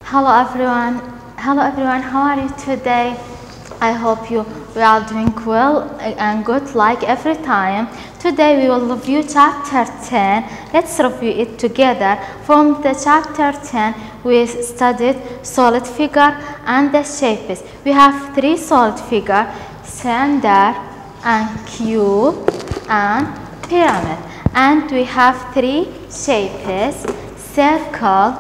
Hello everyone. Hello everyone. How are you today? I hope we are doing well and good like every time. Today we will review chapter 10. Let's review it together. From the chapter 10 we studied solid figure and the shapes. We have three solid figure: cylinder and cube and pyramid. And we have three shapes: circle,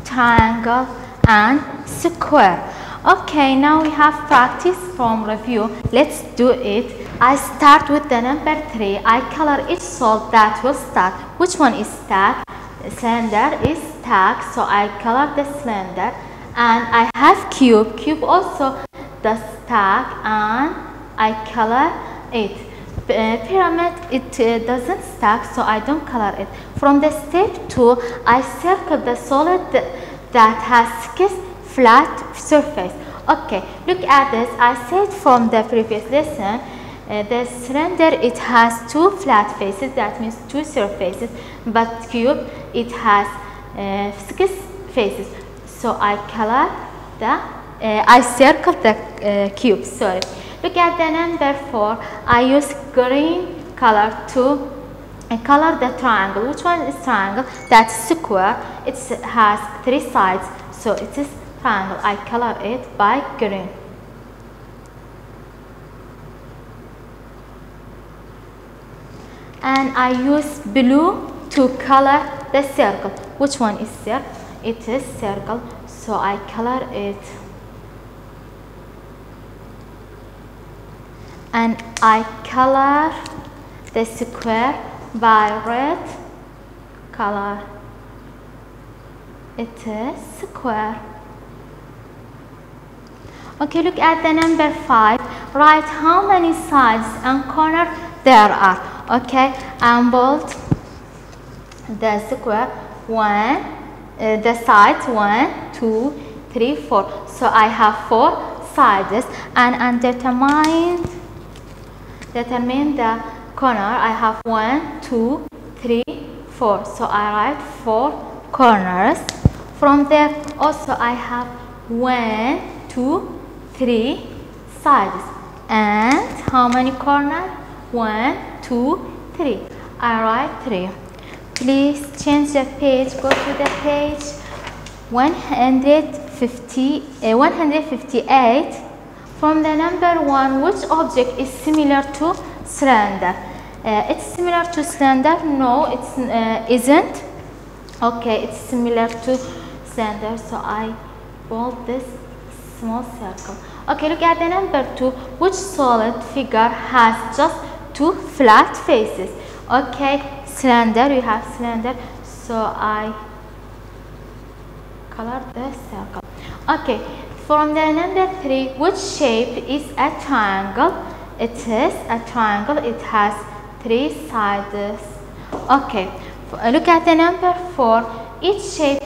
triangle and square. Okay, now we have practice from review. Let's do it. I start with the number 3. I color each solid that will start. Which one is stack? Cylinder is stack, so I color the cylinder. And I have cube. Cube also the stack, and I color it. Pyramid, it doesn't stack, so I don't color it. From the step 2, I circle the solid that has 6 flat surface. Okay, look at this. I said from the previous lesson, the cylinder, it has 2 flat faces, that means 2 surfaces, but cube, it has 6 faces. So I color I circle the cube, sorry. Look at the number 4. I use green color to color the triangle. Which one is triangle? That's square. It has 3 sides, so it is triangle. I color it by green. And I use blue to color the circle. Which one is circle? It is circle, so I color it. And I color the square by red color. It is square. Okay, look at the number 5. Write how many sides and corners there are. Okay, and bold the square. The sides 1, 2, 3, 4. So I have 4 sides, and determine the corner. I have 1, 2, 3, 4. So I write 4 corners. From there also I have 1, 2, 3 sides. And how many corners? 1, 2, 3. I write 3. Please change the page. Go to the page 158. From the number 1, which object is similar to cylinder? It's similar to cylinder? No, it isn't. Okay, it's similar to cylinder, so I bold this small circle. Okay, look at the number 2. Which solid figure has just 2 flat faces? Okay, cylinder, we have cylinder, so I color the circle. Okay, from the number 3, which shape is a triangle? It is a triangle. It has 3 sides. Okay, look at the number 4. Which shape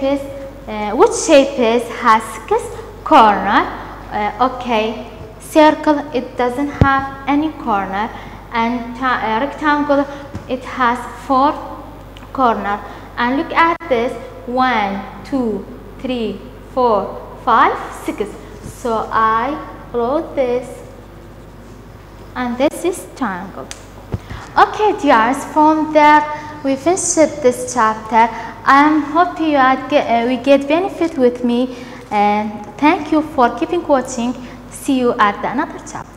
has 6 corners? Okay, circle, it doesn't have any corner, and rectangle, it has 4 corners. And look at this: 1, 2, 3, 4, 5, 6. So I wrote this, and this is triangle. Okay, dears, from there we finished this chapter. I hope you we get benefit with me, and thank you for keeping watching. See you at another chapter.